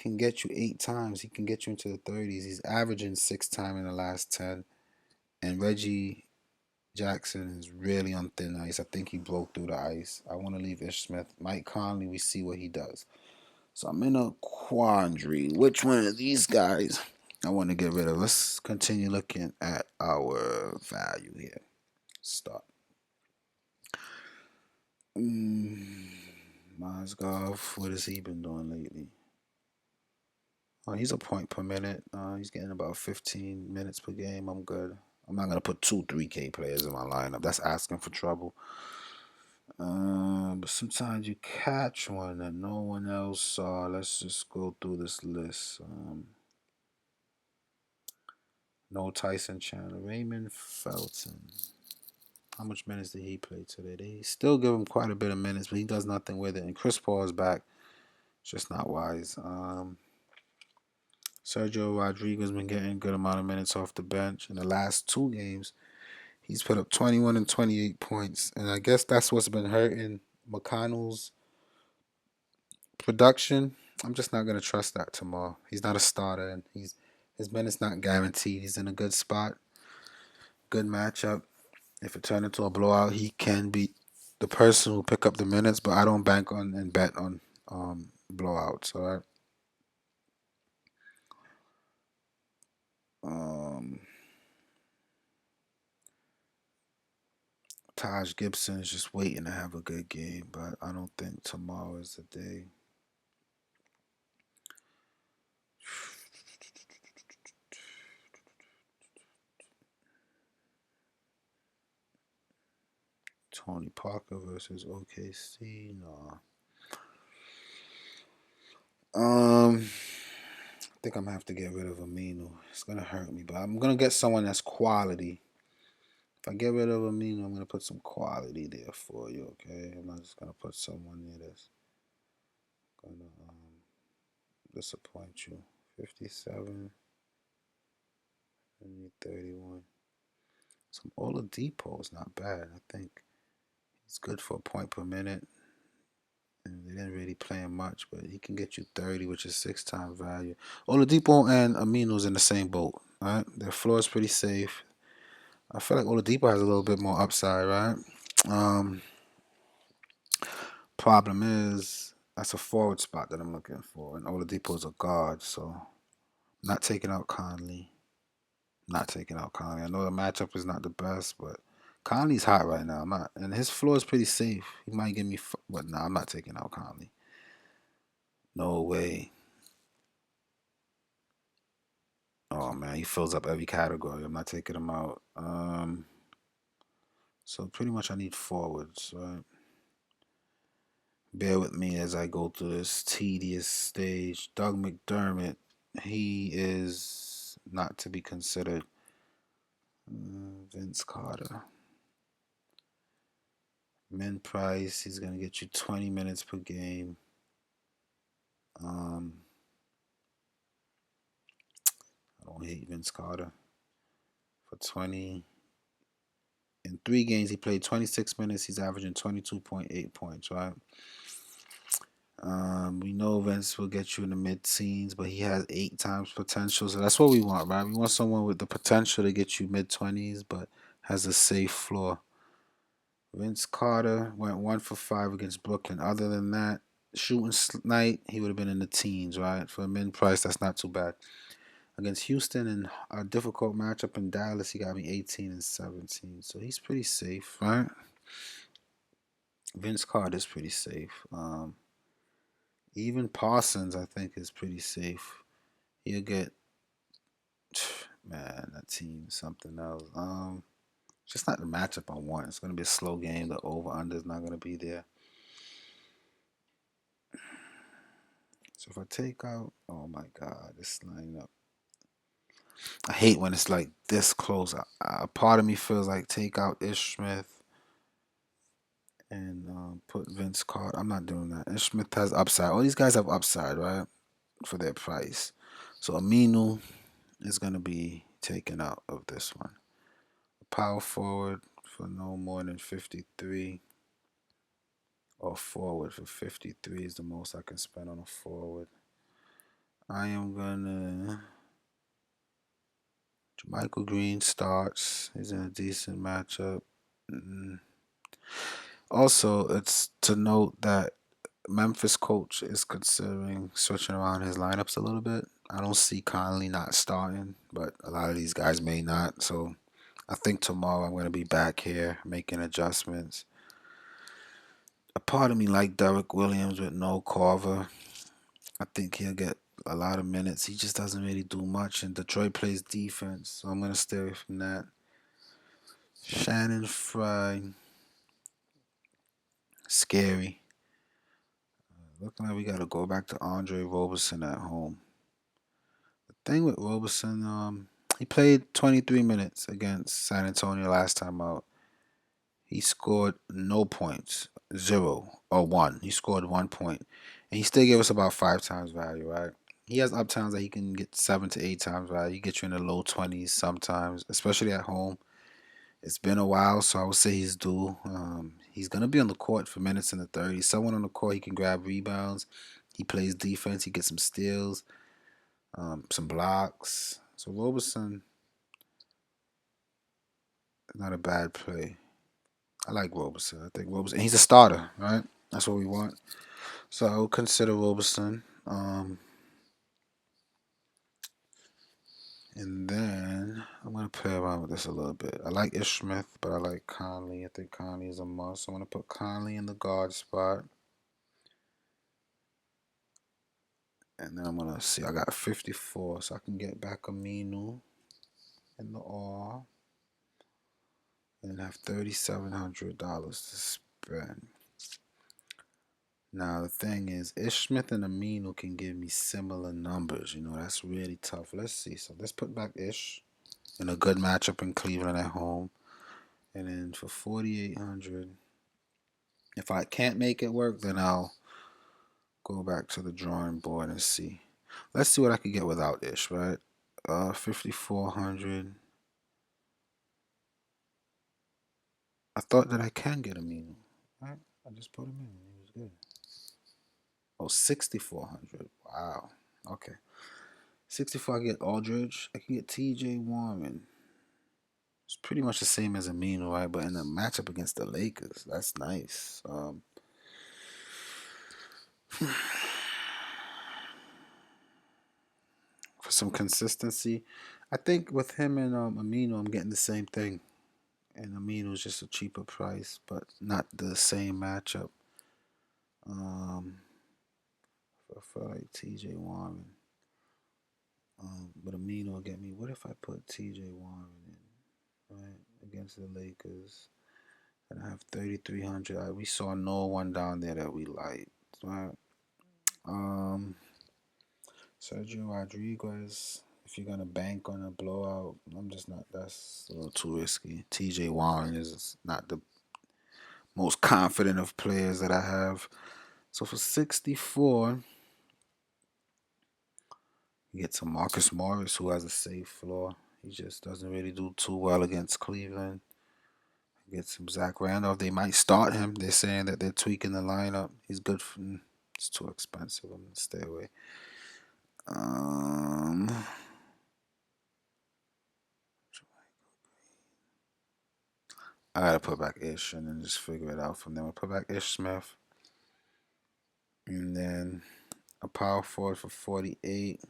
can get you 8 times. He can get you into the 30s. He's averaging 6 times in the last 10. And Reggie Jackson is really on thin ice. I think he broke through the ice. I want to leave Ish Smith. Mike Conley, we see what he does. So I'm in a quandary. Which one of these guys I want to get rid of? Let's continue looking at our value here. Stop. Mozgov, what has he been doing lately? Oh, he's a point per minute. He's getting about 15 minutes per game. I'm good. I'm not going to put 2 3K players in my lineup. That's asking for trouble. But sometimes you catch one that no one else saw. Let's just go through this list. No Tyson Chandler. Raymond Felton. How much minutes did he play today? They still give him quite a bit of minutes, but he does nothing with it. And Chris Paul is back. It's just not wise. Sergio Rodriguez been getting a good amount of minutes off the bench. In the last 2 games, he's put up 21 and 28 points. And I guess that's what's been hurting McConnell's production. I'm just not going to trust that tomorrow. He's not a starter, and his minutes not guaranteed. He's in a good spot, good matchup. If it turned into a blowout, he can be the person who pick up the minutes, but I don't bank on and bet on blowouts. All right. Taj Gibson is just waiting to have a good game, but I don't think tomorrow is the day. Tony Parker versus OKC. No. I think I'm gonna have to get rid of Aminu. It's gonna hurt me, but I'm gonna get someone that's quality. If I get rid of Aminu, I'm gonna put some quality there for you. Okay, I'm not just gonna put someone near that's gonna disappoint you. 57 and 31. Some Oladipo is not bad. I think he's good for a point per minute. And they didn't really play him much, but he can get you 30, which is 6 times value. Oladipo and Aminu's in the same boat, right? Their floor is pretty safe. I feel like Oladipo has a little bit more upside, right? Problem is, that's a forward spot that I'm looking for, and Oladipo's a guard, so I'm not taking out Conley. Not taking out Conley. I know the matchup is not the best, but Conley's hot right now. I'm not, and his floor is pretty safe. He might give me, but nah, I'm not taking out Conley. No way. Oh man, he fills up every category. I'm not taking him out. So pretty much I need forwards, right? Bear with me as I go through this tedious stage. Doug McDermott, he is not to be considered. Vince Carter. Min Price, he's going to get you 20 minutes per game. I don't hate Vince Carter. For 20. In 3 games, he played 26 minutes. He's averaging 22.8 points, right? We know Vince will get you in the mid-teens, but he has 8 times potential. So that's what we want, right? We want someone with the potential to get you mid-20s, but has a safe floor. Vince Carter went 1 for 5 against Brooklyn. Other than that, shooting night, he would have been in the teens, right? For a min price, that's not too bad. Against Houston and a difficult matchup in Dallas, he got me 18 and 17. So he's pretty safe, right? Vince Carter's pretty safe. Even Parsons, I think, is pretty safe. He'll get, man, that team something else. Just not the matchup I want. It's going to be a slow game. The over-under is not going to be there. So if I take out, oh my God, this lineup. I hate when it's like this close. A part of me feels like take out Ish Smith and put Vince Carter. I'm not doing that. Ish Smith has upside. All these guys have upside, right? For their price. So Aminu is going to be taken out of this one. Power forward for no more than 53. Or forward for 53 is the most I can spend on a forward. I am gonna. Michael Green starts. He's in a decent matchup. Mm. Also, it's to note that Memphis coach is considering switching around his lineups a little bit. I don't see Conley not starting, but a lot of these guys may not. So I think tomorrow I'm going to be back here making adjustments. A part of me like Derrick Williams with no Carver. I think he'll get a lot of minutes. He just doesn't really do much, and Detroit plays defense, so I'm going to stay away from that. Shannon Fry, scary. Looking like we got to go back to Andre Roberson at home. Thing with Roberson, he played 23 minutes against San Antonio last time out. He scored no points, 0 or 1. He scored 1 point, and he still gave us about 5 times value, right? He has uptimes that he can get 7 to 8 times value. He gets you in the low 20s sometimes, especially at home. It's been a while, so I would say he's due. He's gonna be on the court for minutes in the 30s. Someone on the court, he can grab rebounds. He plays defense. He gets some steals, some blocks. So Roberson, not a bad play. I like Roberson. I think Roberson. And he's a starter, right? That's what we want. So I would consider Roberson. And then I'm gonna play around with this a little bit. I like Ish Smith, but I like Conley. I think Conley is a must. So I'm gonna put Conley in the guard spot. And then I'm gonna see. I got 54, so I can get back Aminu in the R. And have $3,700 to spend. Now the thing is, Ish Smith and Aminu can give me similar numbers. You know, that's really tough. Let's see. So let's put back Ish in a good matchup in Cleveland at home. And then for 4,800, if I can't make it work, then I'll go back to the drawing board and see. Let's see what I can get without Ish, right? 5,400. I thought that I can get Aminu. Right? I just put him in. He was good. Oh, 6,400. Wow. Okay. 64, I get Aldridge. I can get TJ Warren. It's pretty much the same as Aminu, right? But in the matchup against the Lakers, that's nice. For some consistency, I think with him and Aminu, I'm getting the same thing. And Aminu is just a cheaper price, but not the same matchup. I feel like TJ Warren. But Aminu will get me. What if I put TJ Warren in, right, against the Lakers? And I have 3,300. We saw no one down there that we liked, right? Sergio Rodriguez. If you're gonna bank on a blowout, I'm just not. That's a little too risky. TJ Warren is not the most confident of players that I have. So for 64, you get some Marcus Morris, who has a safe floor. He just doesn't really do too well against Cleveland. Get some Zach Randolph. They might start him. They're saying that they're tweaking the lineup. He's good for. It's too expensive. I'm gonna stay away. I gotta put back Ish and then just figure it out from there. We'll put back Ish Smith. And then a power forward for 48.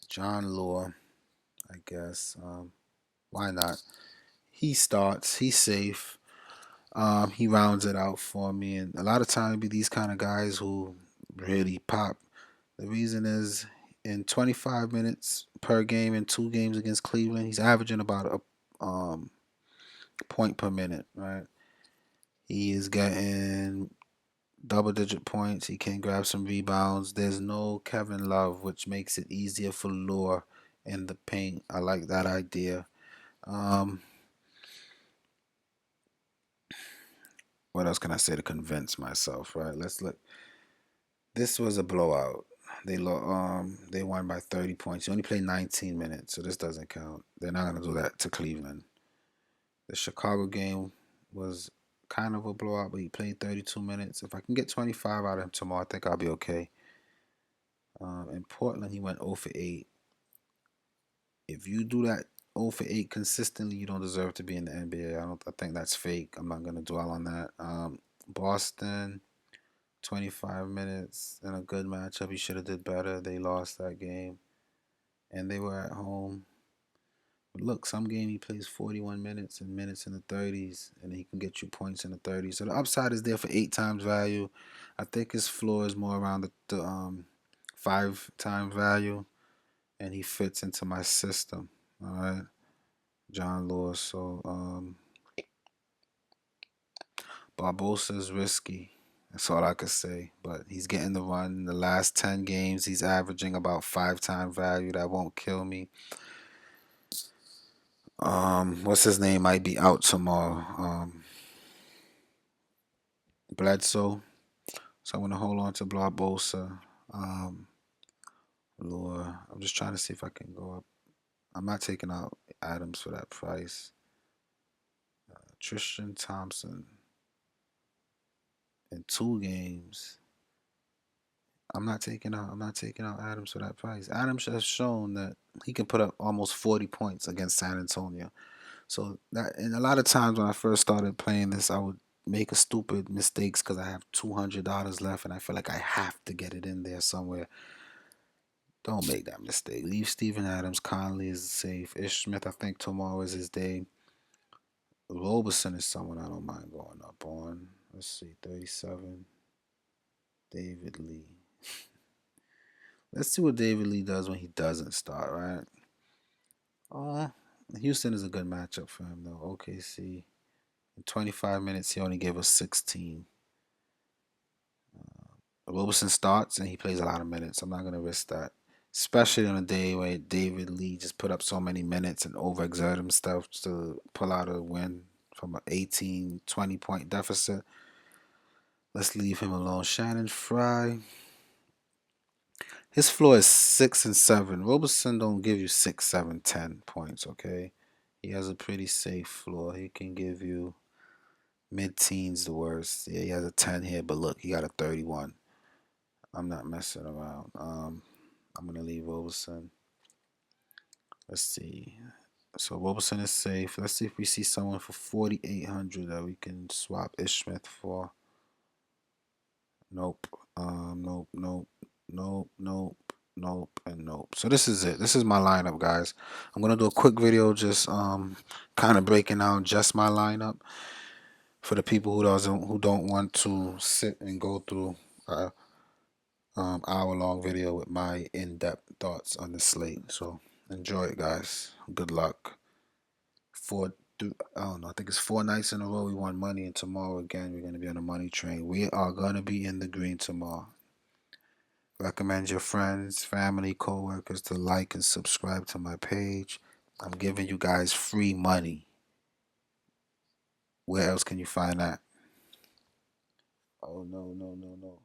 John Lure, I guess. Why not? He starts. He's safe. He rounds it out for me. And a lot of times be these kind of guys who really pop. The reason is in 25 minutes per game in 2 games against Cleveland, he's averaging about a point per minute, right? He is getting double-digit points. He can grab some rebounds. There's no Kevin Love, which makes it easier for Lure in the paint. I like that idea. What else can I say to convince myself, right? Let's look. This was a blowout. They won by 30 points. He only played 19 minutes, so this doesn't count. They're not gonna do that to Cleveland. The Chicago game was kind of a blowout, but he played 32 minutes. If I can get 25 out of him tomorrow, I think I'll be okay. In Portland, he went 0 for 8. If you do that 0 for 8 consistently, you don't deserve to be in the NBA. I think that's fake. I'm not gonna dwell on that. Boston, 25 minutes in a good matchup. He should have did better. They lost that game, and they were at home. But look, some game he plays 41 minutes and minutes in the 30s, and he can get you points in the 30s. So the upside is there for 8 times value. I think his floor is more around the 5 times value, and he fits into my system. All right, John Lewis. So Barbosa is risky. That's all I could say. But he's getting the run. In the last 10 games, he's averaging about 5 times value. That won't kill me. What's his name? Might be out tomorrow. Bledsoe. So I'm gonna hold on to Barbosa. Lure. I'm just trying to see if I can go up. I'm not taking out Adams for that price. Tristan Thompson in 2 games. I'm not taking out Adams for that price. Adams has shown that he can put up almost 40 points against San Antonio. So that, and a lot of times when I first started playing this, I would make a stupid mistakes because I have $200 left and I feel like I have to get it in there somewhere. Don't make that mistake. Leave Steven Adams. Conley is safe. Ish Smith, I think tomorrow is his day. Roberson is someone I don't mind going up on. Let's see, 37. David Lee. Let's see what David Lee does when he doesn't start, right? Houston is a good matchup for him, though. OKC. In 25 minutes, he only gave us 16. Roberson starts, and he plays a lot of minutes. I'm not going to risk that. Especially on a day where David Lee just put up so many minutes and overexert himself to pull out a win from an 18, 20-point deficit. Let's leave him alone. Shannon Fry. His floor is 6 and 7. Roberson don't give you 6, 7, 10 points, okay? He has a pretty safe floor. He can give you mid-teens the worst. Yeah, he has a 10 here, but look, he got a 31. I'm not messing around. I'm going to leave Roberson. Let's see. So Roberson is safe. Let's see if we see someone for 4,800 that we can swap Ish Smith for. Nope. Nope. Nope. Nope. Nope. Nope. And nope. So this is it. This is my lineup, guys. I'm gonna do a quick video just kind of breaking down just my lineup for the people who don't want to sit and go through a hour-long video with my in-depth thoughts on the slate. So enjoy it, guys. Good luck. I don't know. I think it's 4 nights in a row we won money, and tomorrow again we're gonna be on a money train. We are gonna be in the green tomorrow. Recommend your friends, family, co-workers to like and subscribe to my page. I'm giving you guys free money. Where else can you find that? Oh no, no, no, no.